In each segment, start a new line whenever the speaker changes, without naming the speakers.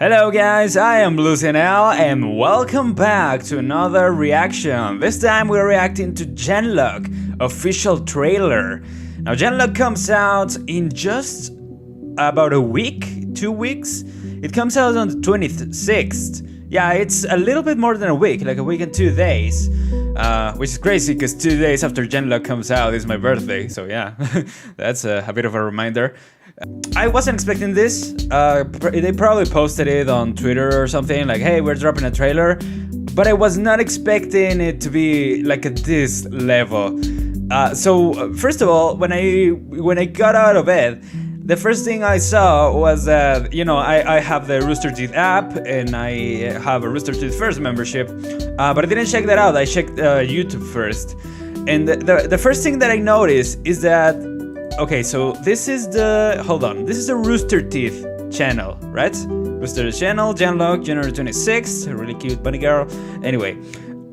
Hello guys, I am Luizen and welcome back to another reaction. This time we're reacting to Genlock official trailer. Now Genlock comes out in just about a week, 2 weeks. It comes out on the 26th. Yeah, it's a little bit more than a week, like a week and 2 days. Which is crazy because 2 days after Genlock comes out is my birthday, so yeah, that's a bit of a reminder. I wasn't expecting this. They probably posted it on Twitter or something, like, hey, we're dropping a trailer. But I was not expecting it to be like at this level. So first of all, when I got out of bed, the first thing I saw was that, you know, I have the Rooster Teeth app and I have a Rooster Teeth First membership, but I didn't check that out. I checked YouTube first. And the first thing that I noticed is that, okay, so this is the, hold on, this is the Rooster Teeth channel, right? Rooster Teeth channel, Genlock, January 26th, a really cute bunny girl. Anyway,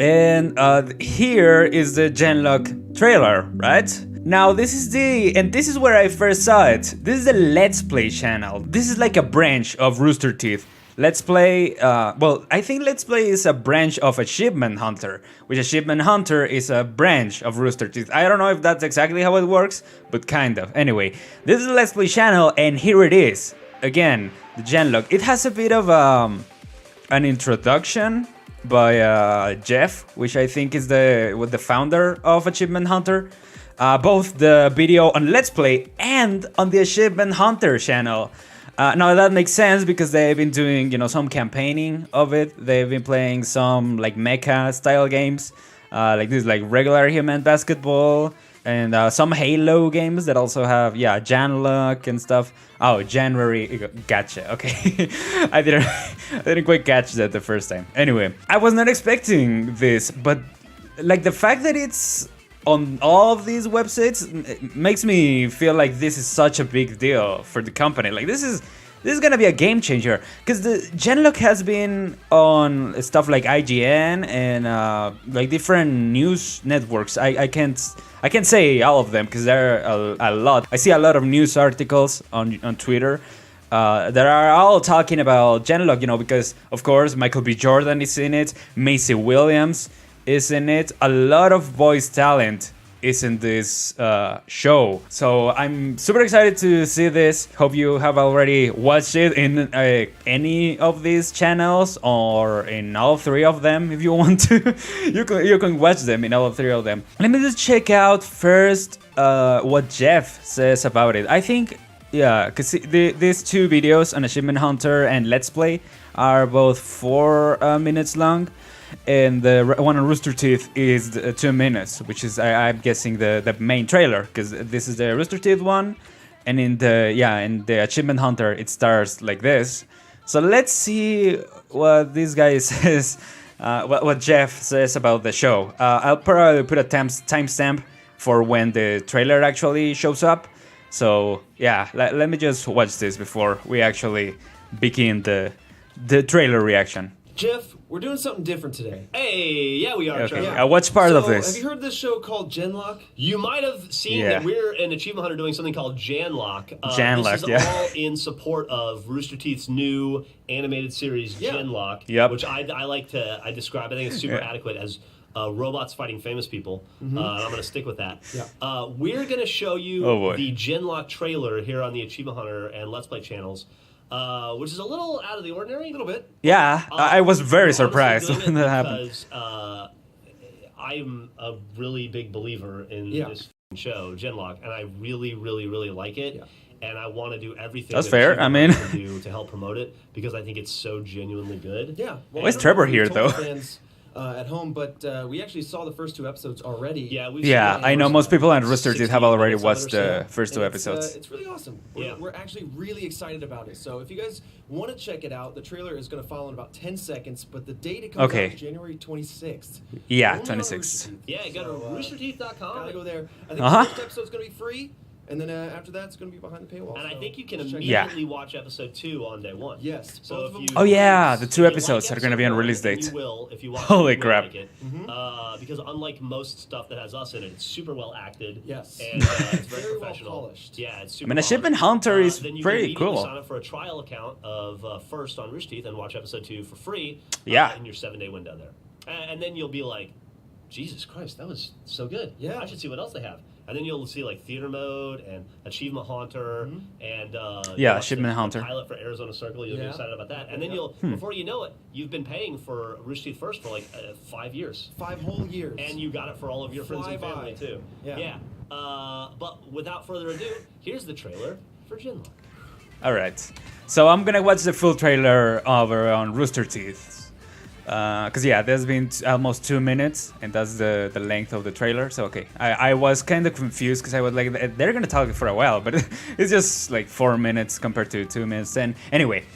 and here is the Genlock trailer, right? Now this is where I first saw it. This is the Let's Play channel. This is like a branch of Rooster Teeth. Let's Play, well, I think Let's Play is a branch of Achievement Hunter, which Achievement Hunter is a branch of Rooster Teeth. I don't know if that's exactly how it works, but kind of. Anyway, this is the Let's Play channel, and here it is. Again, the Genlock. It has a bit of an introduction by Jeff, which I think is the founder of Achievement Hunter. Both the video on Let's Play and on the Achievement Hunter channel. Now that makes sense because they've been doing, you know, some campaigning of it. They've been playing some like mecha style games, like this, like regular human basketball, and some Halo games that also have, yeah, Genlock and stuff. Oh, January, gotcha. Okay, I didn't quite catch that the first time. Anyway, I was not expecting this, but like the fact that it's on all of these websites makes me feel like this is such a big deal for the company. Like this is gonna be a game changer, because the Genlock has been on stuff like IGN and like different news networks. I can't say all of them because there are a lot. I see a lot of news articles on Twitter that are all talking about Genlock, you know, because of course Michael B. Jordan is in it, Macy Williams is in it, a lot of voice talent is in this show. So I'm super excited to see this. Hope you have already watched it in any of these channels or in all 3 of them if you want to. you can watch them in all 3 of them. Let me just check out first what Jeff says about it. I think, yeah, because these 2 videos on Achievement Hunter and Let's Play are both 4 minutes long. And the one on Rooster Teeth is 2 minutes, which is, I'm guessing, the main trailer, because this is the Rooster Teeth one, and in the Achievement Hunter it starts like this. So let's see what this guy says, what Jeff says about the show. I'll probably put a timestamp for when the trailer actually shows up. So yeah, let me just watch this before we actually begin the trailer reaction.
Jeff, we're doing something different today. Hey, yeah, we are.
Okay, I'll watch part of this.
Have you heard this show called Genlock? You might have seen that we're an Achievement Hunter doing something called Genlock. This is all in support of Rooster Teeth's new animated series, Genlock, which I describe, I think it's super adequate as robots fighting famous people. And I'm going to stick with that. We're going to show you the Genlock trailer here on the Achievement Hunter and Let's Play channels. Which is a little out of the ordinary, a little bit. Yeah,
I was very surprised when that happened.
Because I'm a really big believer in this show, Genlock, and I really, really, really like it. And I want to do everything
that's fair. I mean,
can do to help promote it because I think it's so genuinely good.
Yeah.
Well, why is Trevor here though?
At home, but we actually saw the first 2 episodes already.
Yeah, I know most people on Rooster Teeth have already watched the first 2 episodes.
It's really awesome. We're actually really excited about it. So if you guys want to check it out, the trailer is going to follow in about 10 seconds, but the date it comes out is January 26th.
Yeah, 26th.
Yeah, go to roosterteeth.com.
Gotta go there. I think the first episode's going to be free. And then after that, it's going to be behind the paywall.
And I think you can immediately watch episode 2 on day 1.
Yes.
So if you,
oh yeah, the 2 episodes are going to be on release date.
You will if you watch
Holy crap.
Like it. Because unlike most stuff that has us in it, it's super well acted.
Yes.
And it's very professional.
Well polished.
Yeah, it's super
I mean, Achievement Hunter is
then you
pretty
can
cool.
Sign up for a trial account of First on Rooster Teeth and watch episode 2 for free.
Yeah.
In your 7-day window there, and then you'll be like, Jesus Christ, that was so good.
Yeah.
I should see what else they have. And then you'll see like theater mode and Achievement Hunter and
Achievement Hunter
pilot for Arizona Circle. You'll be excited about that. And then you'll before you know it, you've been paying for Rooster Teeth First for like 5 years.
5 whole years.
And you got it for all of your friends and family too.
Yeah.
But without further ado, here's the trailer for Genlock.
All right. So I'm gonna watch the full trailer over on Rooster Teeth. Because yeah, there's been almost 2 minutes, and that's the length of the trailer. So okay, I was kind of confused because I was like, they're gonna talk for a while, but it's just like 4 minutes compared to 2 minutes. And anyway,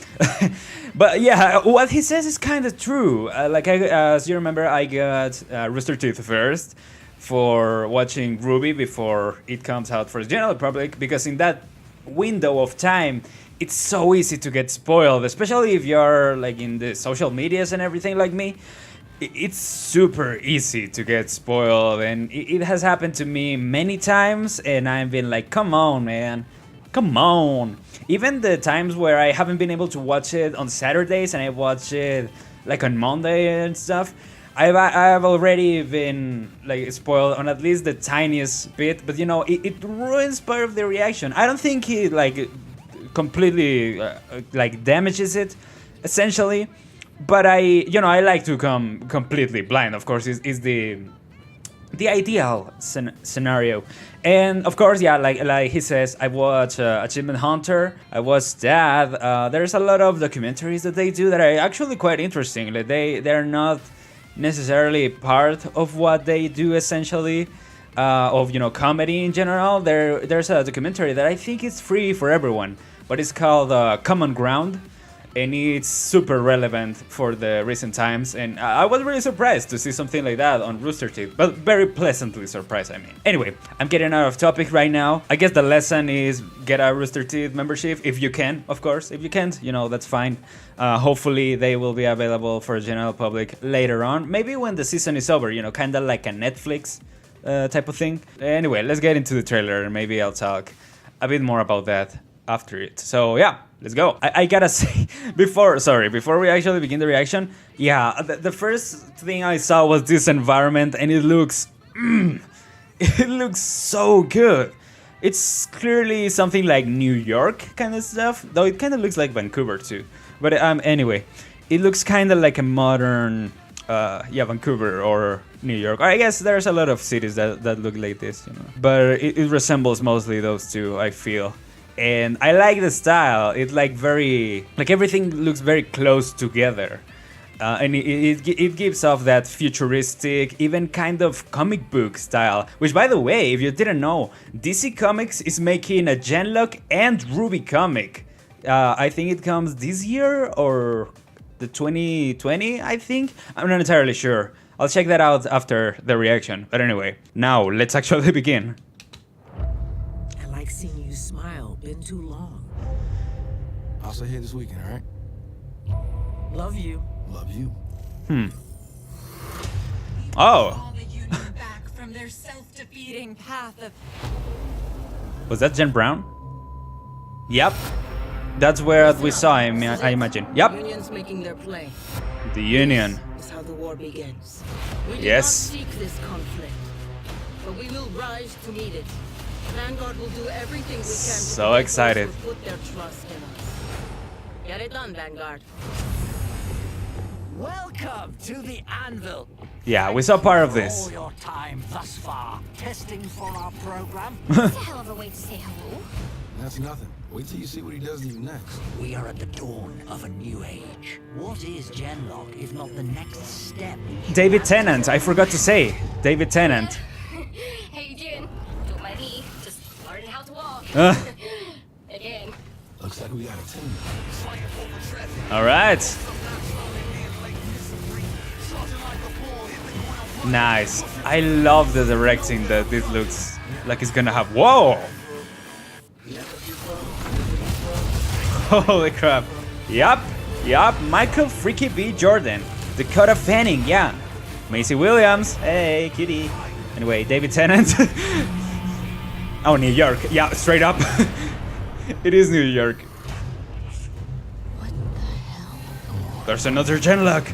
but yeah, what he says is kind of true. As you remember, I got Rooster Teeth first for watching RWBY before it comes out for the general public, because in that window of time, it's so easy to get spoiled, especially if you're like in the social medias and everything like me. It's super easy to get spoiled, and it has happened to me many times, and I've been like, come on, man, come on. Even the times where I haven't been able to watch it on Saturdays and I watch it like on Monday and stuff, I've already been like spoiled on at least the tiniest bit, but you know, it ruins part of the reaction. I don't think it like completely like damages it essentially, but I like to come completely blind. Of course, is the ideal scenario. And of course, yeah, like he says, I watch Achievement Hunter, I watch that. There's a lot of documentaries that they do that are actually quite interesting. Like they're not necessarily part of what they do essentially, of comedy in general. There's a documentary that I think is free for everyone, but it's called Common Ground, and it's super relevant for the recent times, and I was really surprised to see something like that on Rooster Teeth, but very pleasantly surprised, I mean. Anyway, I'm getting out of topic right now. I guess the lesson is get a Rooster Teeth membership if you can, of course. If you can't, that's fine. Hopefully they will be available for the general public later on, maybe when the season is over, kind of like a Netflix type of thing. Anyway, let's get into the trailer, and maybe I'll talk a bit more about that after it. So yeah, let's go. I gotta say, before we actually begin the reaction, yeah, the first thing I saw was this environment, and it looks so good. It's clearly something like New York kind of stuff, though it kind of looks like Vancouver too. But anyway, it looks kind of like a modern Vancouver or New York. I guess there's a lot of cities that look like this, but it resembles mostly those two, I feel. And I like the style. It's like everything looks very close together, and it gives off that futuristic, even kind of comic book style. Which, by the way, if you didn't know, DC Comics is making a Genlock and RWBY comic. I think it comes this year or the 2020. I think, I'm not entirely sure. I'll check that out after the reaction. But anyway, now let's actually begin.
Seeing you smile, been too long.
I'll stay here this weekend, all right?
Love you.
Love you.
Oh.
Back from their self-defeating path of...
Was that Jen Brown? Yep. That's where we saw him, I imagine. Yep.
The Union's making their play.
The Union.
This is how the war begins. We did
Yes.
not seek this conflict, but we will rise to meet it. Vanguard will do everything we can to
So
protect
excited.
those who put their trust in us. Get it done, Vanguard.
Welcome to the Anvil.
Yeah, we saw part of
All
this.
your time thus far testing for our program.
That's a hell of a way to say hello.
That's nothing. Wait till you see what he does to you next.
We are at the dawn of a new age. What is Genlock if not the next step?
David Tennant, I forgot to say. David Tennant.
How you doing? Don't mind me. Just learning how to walk. Again.
Looks like we got a team.
All right. Nice. I love the directing that this looks like it's gonna have. Whoa! Holy crap. Yup. Michael Freaky B. Jordan. Dakota Fanning, yeah. Macy Williams. Hey, kitty. Anyway, David Tennant. Oh, New York. Yeah, straight up. It is New York.
What the hell?
There's another Genlock.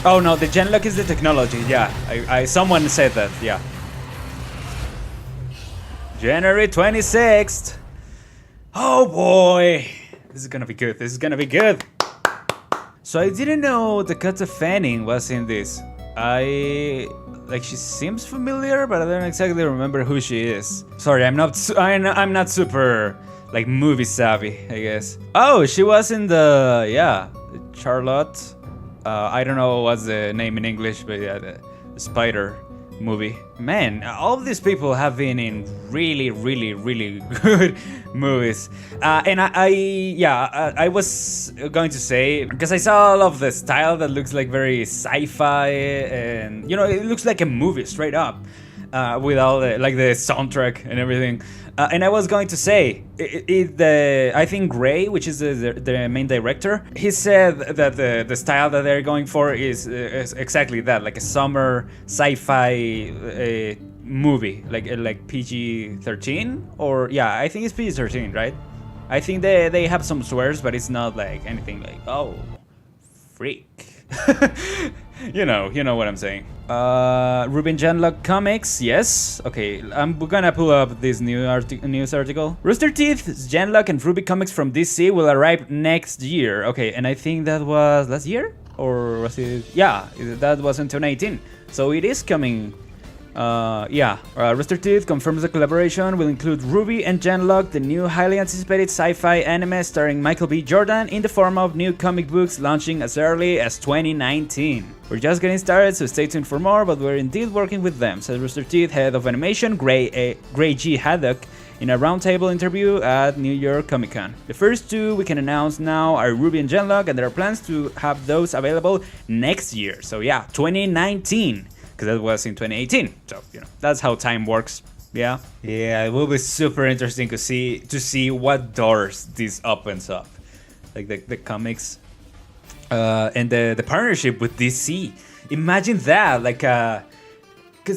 Oh no, the Genlock is the technology. Yeah, someone said that. Yeah. January 26th. Oh boy, this is gonna be good. This is gonna be good. So I didn't know Dakota Fanning was in this. She seems familiar, but I don't exactly remember who she is. Sorry, I'm not super like movie savvy, I guess. Oh, she was in the Charlotte. I don't know what's the name in English, but yeah, the Spider movie. Man, all of these people have been in really good movies. And I was going to say, because I saw all of the style that looks like very sci-fi, and you know, it looks like a movie straight up, with all the soundtrack and everything. And I was going to say, I think Gray, which is the main director, he said that the style that they're going for is exactly that, like a summer sci-fi movie, like PG-13, or yeah, I think it's PG-13, right? I think they have some swears, but it's not like anything like, oh, freak. You know what I'm saying. Ruben Genlock comics, yes. Okay, we're gonna pull up this news article. Rooster Teeth, Genlock, and RWBY comics from DC will arrive next year. Okay, and I think that was last year, or was it? Yeah, that was in 2018. So it is coming. Rooster Teeth confirms the collaboration will include RWBY and Genlock, the new highly anticipated sci-fi anime starring Michael B. Jordan in the form of new comic books launching as early as 2019. We're just getting started, so stay tuned for more, but we're indeed working with them, said Rooster Teeth head of animation Gray G. Haddock in a roundtable interview at New York Comic Con. The first two we can announce now are RWBY and Genlock, and there are plans to have those available next year. So yeah, 2019. Because that was in 2018, so you know that's how time works. Yeah, it will be super interesting to see what doors this opens up, like the comics, and the partnership with DC. Imagine that, because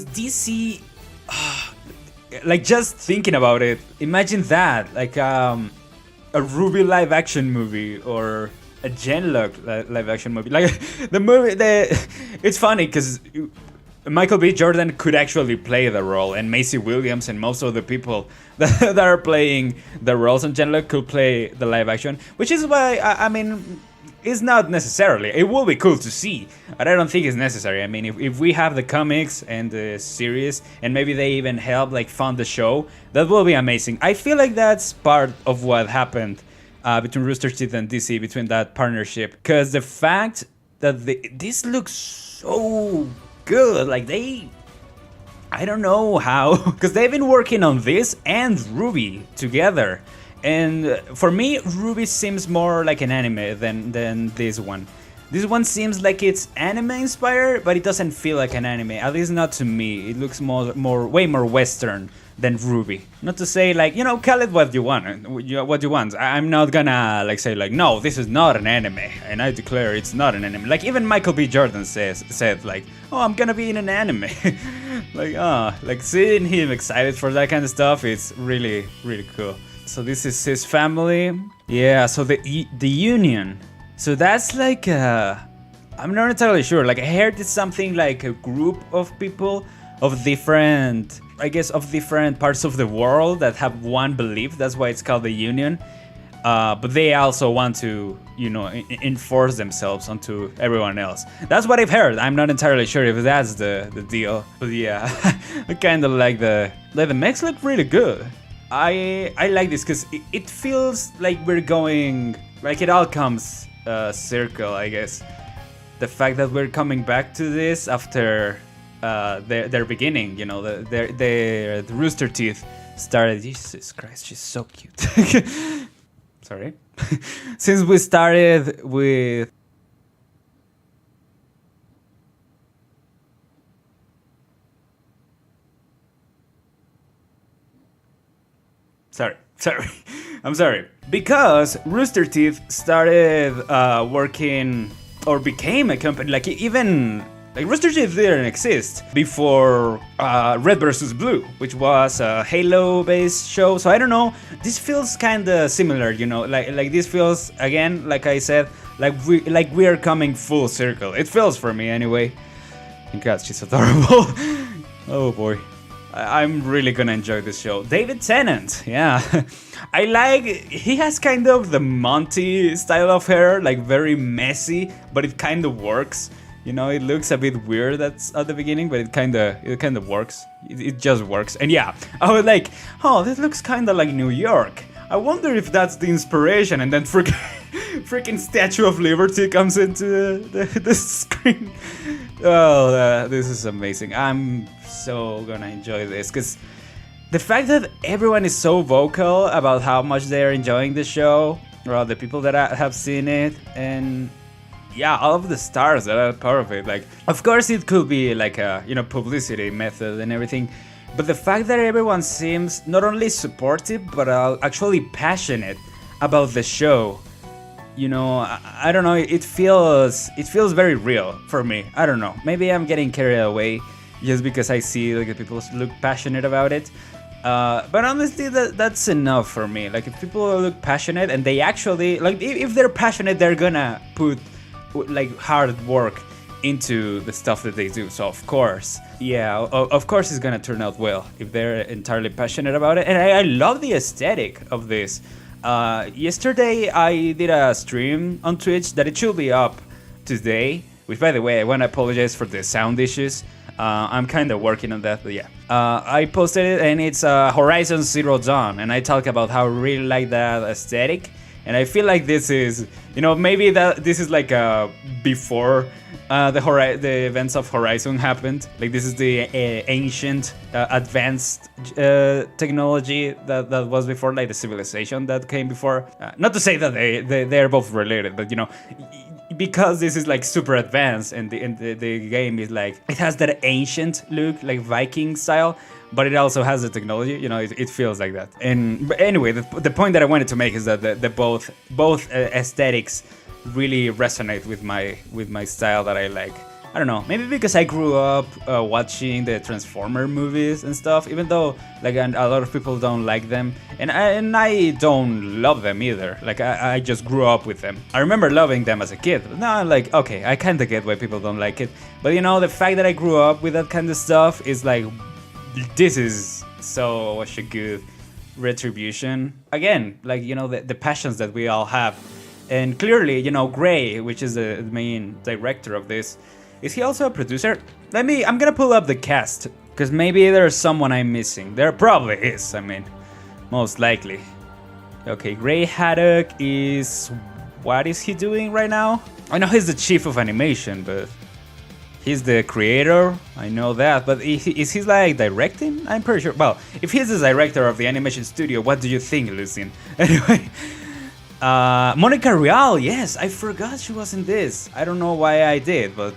DC, like just thinking about it, imagine that, like a RWBY live action movie or a Genlock live action movie, like the movie. It's funny because Michael B. Jordan could actually play the role, and Macy Williams and most of the people that are playing the roles in Genlock could play the live action, which is why, I mean, it's not necessarily. It will be cool to see, but I don't think it's necessary. I mean, if we have the comics and the series, and maybe they even help fund the show, that will be amazing. I feel like that's part of what happened between Rooster Teeth and DC, between that partnership, because the fact that this looks so good, I don't know how, because they've been working on this and RWBY together, and for me RWBY seems more like an anime than this one. This one seems like it's anime inspired, but it doesn't feel like an anime, at least not to me. It looks way more Western than RWBY. Not to say call it what you want. I'm not gonna say no, this is not an anime, and I declare it's not an anime. Like even Michael B. Jordan said oh, I'm gonna be in an anime. Seeing him excited for that kind of stuff, it's really cool. So this is his family. Yeah, so the union. So that's I'm not entirely sure. I heard it's something like a group of people of different parts of the world that have one belief. That's why it's called the union. But they also want to, enforce themselves onto everyone else. That's what I've heard. I'm not entirely sure if that's the deal. But yeah, I kind of like the mechs look really good. I like this because it feels like we're going, it all comes circle, I guess. The fact that we're coming back to this after their beginning, the Rooster Teeth started. Jesus Christ, she's so cute. Sorry. Since we started with Sorry. I'm sorry. Because Rooster Teeth started working or became a company, like even like Rooster Teeth didn't exist before Red vs. Blue, which was a Halo-based show. So I don't know. This feels kind of similar, you know. Like this feels, again, like I said, like we are coming full circle. It feels for me anyway. And God, she's adorable. Oh boy. I'm really gonna enjoy this show. David Tennant, yeah. I like, he has kind of the Monty style of hair, like very messy, but it kind of works. You know, it looks a bit weird at the beginning, but it kind of works. It just works. And yeah, I was like, oh, this looks kind of like New York. I wonder if that's the inspiration. And then freaking Statue of Liberty comes into the screen. Oh, this is amazing. I'm so gonna enjoy this, because the fact that everyone is so vocal about how much they're enjoying the show, or the people that have seen it, and yeah, all of the stars that are part of it. Like, of course it could be like a, you know, publicity method and everything, but the fact that everyone seems not only supportive but actually passionate about the show, you know, I don't know, it feels very real for me. I don't know, maybe I'm getting carried away just because I see like people look passionate about it. But honestly, that's enough for me. Like, if people look passionate and they actually, like, if they're passionate, they're gonna put like hard work into the stuff that they do. So of course, yeah, of course it's gonna turn out well if they're entirely passionate about it. And I love the aesthetic of this. Yesterday I did a stream on Twitch that it should be up today, which, by the way, I want to apologize for the sound issues. I'm kind of working on that, but yeah. I posted it, and it's Horizon Zero Dawn, and I talk about how I really like that aesthetic. And I feel like this is, you know, maybe that this is like before the events of Horizon happened. Like, this is the ancient, advanced technology that was before, like the civilization that came before. Not to say that they're both related, but you know, because this is like super advanced, and the game is like, it has that ancient look, like Viking style, but it also has the technology, you know, it feels like that. But anyway, the point that I wanted to make is that the both aesthetics really resonate with my style that I like. I don't know, maybe because I grew up watching the Transformer movies and stuff, even though like a lot of people don't like them, and I don't love them either. Like, I just grew up with them. I remember loving them as a kid, but now I'm like, okay, I kind of get why people don't like it. But you know, the fact that I grew up with that kind of stuff is like, this is such a good retribution. Again, like, you know, the passions that we all have. And clearly, you know, Gray, which is the main director of this, is he also a producer? I'm gonna pull up the cast, because maybe there's someone I'm missing. There probably is, I mean, most likely. Okay, Gray Haddock is... what is he doing right now? I know he's the chief of animation, but he's the creator, I know that. But is he like directing? I'm pretty sure. Well, if he's the director of the animation studio, what do you think, Luizen? Anyway... Monica Rial, yes, I forgot she was in this. I don't know why I did, but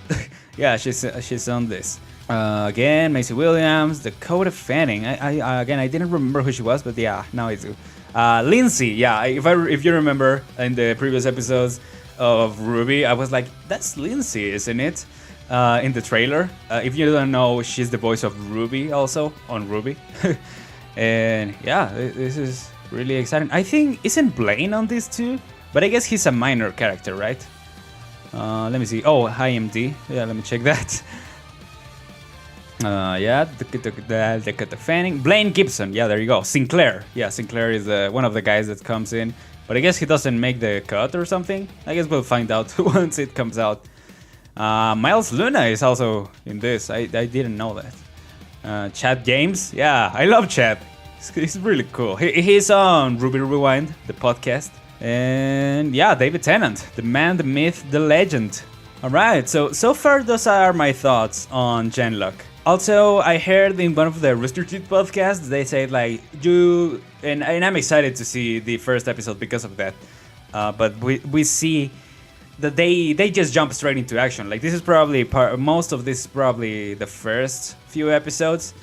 yeah, she's on this. Again, Macy Williams, Dakota Fanning. I didn't remember who she was, but yeah, now I do. Lindsay, yeah, if you remember in the previous episodes of RWBY, I was like, that's Lindsay, isn't it? In the trailer. If you don't know, she's the voice of RWBY also on RWBY. And yeah, this is really exciting. I think, isn't Blaine on this too? But I guess he's a minor character, right? Let me see. Oh, IMD. Yeah, let me check that. Yeah, the Fanning. Blaine Gibson. Yeah, there you go. Sinclair. Yeah, Sinclair is one of the guys that comes in. But I guess he doesn't make the cut or something. I guess we'll find out once it comes out. Miles Luna is also in this. I didn't know that. Chad James. Yeah, I love Chad. He's really cool. He's on Ruby Rewind, the podcast. And yeah, David Tennant, the man, the myth, the legend. Alright, so far those are my thoughts on Genlock. Also, I heard in one of the Rooster Teeth podcasts, they said like, and I'm excited to see the first episode because of that. But we see that they just jump straight into action. Like, this is probably most of this is probably the first few episodes.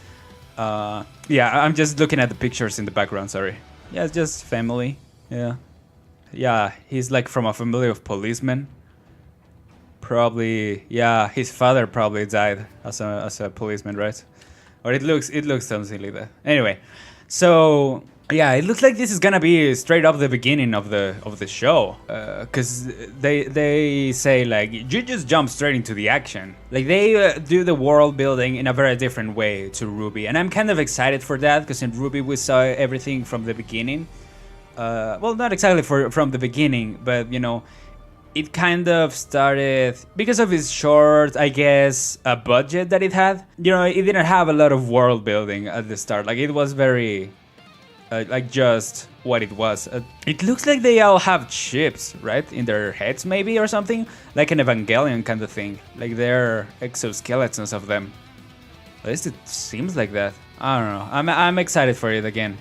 Yeah, I'm just looking at the pictures in the background, sorry. Yeah, it's just family. Yeah. Yeah, he's like from a family of policemen. Probably, yeah, his father probably died as a policeman, right? Or it looks something like that. Anyway, so yeah, it looks like this is gonna be straight up the beginning of the show, because they say like you just jump straight into the action. Like they do the world building in a very different way to RWBY, and I'm kind of excited for that because in RWBY we saw everything from the beginning. Well, not exactly from the beginning, but you know, it kind of started because of its short, I guess, budget that it had. You know, it didn't have a lot of world building at the start. Like it was very, like just what it was. It looks like they all have chips, right, in their heads maybe or something, like an Evangelion kind of thing. Like they're exoskeletons of them. At least it seems like that. I don't know. I'm excited for it again.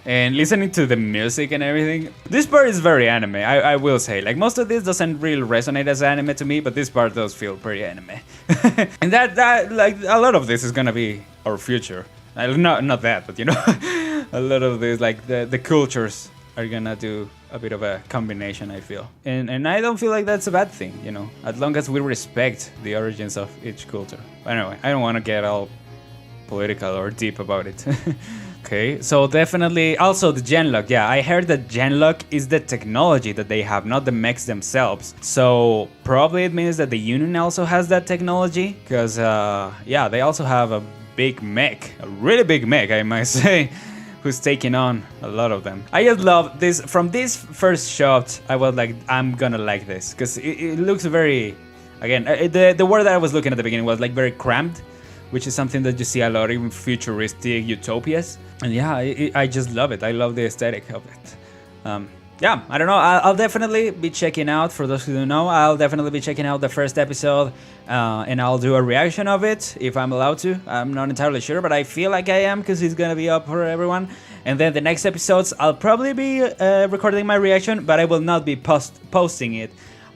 And listening to the music and everything, this part is very anime, I will say. Like most of this doesn't really resonate as anime to me, but this part does feel pretty anime. And that like a lot of this is gonna be our future. Not that, but you know, a lot of this, like the cultures are gonna do a bit of a combination, I feel. And I don't feel like that's a bad thing, you know, as long as we respect the origins of each culture. Anyway, I don't want to get all political or deep about it. Okay, so definitely, also the Genlock, yeah, I heard that Genlock is the technology that they have, not the mechs themselves. So probably it means that the Union also has that technology, because yeah, they also have a big mech, a really big mech, I might say, who's taking on a lot of them. I just love this, from this first shot, I was like, I'm gonna like this, because it looks very, again, the word that I was looking at the beginning was like very cramped, which is something that you see a lot in futuristic utopias. And yeah, I just love it. I love the aesthetic of it. Yeah, I don't know. I'll definitely be checking out, for those who don't know, I'll definitely be checking out the first episode and I'll do a reaction of it if I'm allowed to. I'm not entirely sure, but I feel like I am because it's gonna be up for everyone. And then the next episodes, I'll probably be recording my reaction, but I will not be posting it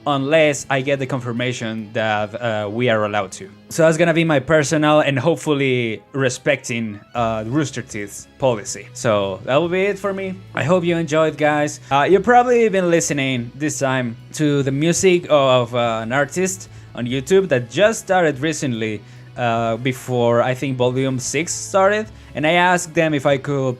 unless I get the confirmation that we are allowed to. So that's gonna be my personal and hopefully respecting Rooster Teeth's policy. So that will be it for me. I hope you enjoyed, guys. You've probably been listening this time to the music of an artist on YouTube that just started recently, before I think Volume 6 started, and I asked them if I could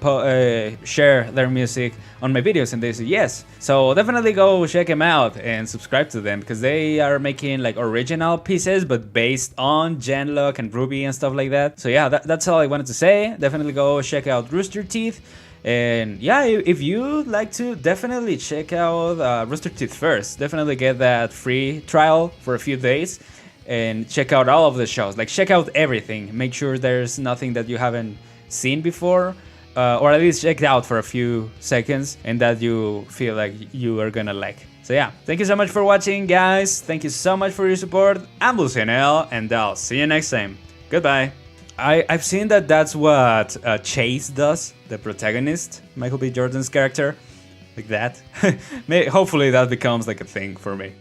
share their music on my videos, and they said yes. So definitely go check them out and subscribe to them, because they are making like original pieces but based on Genlock and RWBY and stuff like that. So yeah, that's all I wanted to say. Definitely go check out Rooster Teeth. And yeah, if you'd like to, definitely check out Rooster Teeth first. Definitely get that free trial for a few days and check out all of the shows. Like, check out everything. Make sure there's nothing that you haven't seen before, or at least check it out for a few seconds and that you feel like you are gonna like. So yeah, thank you so much for watching, guys. Thank you so much for your support. I'm Luizen, and I'll see you next time. Goodbye. I've seen that that's what Chase does, the protagonist, Michael B. Jordan's character, like that. Hopefully that becomes like a thing for me.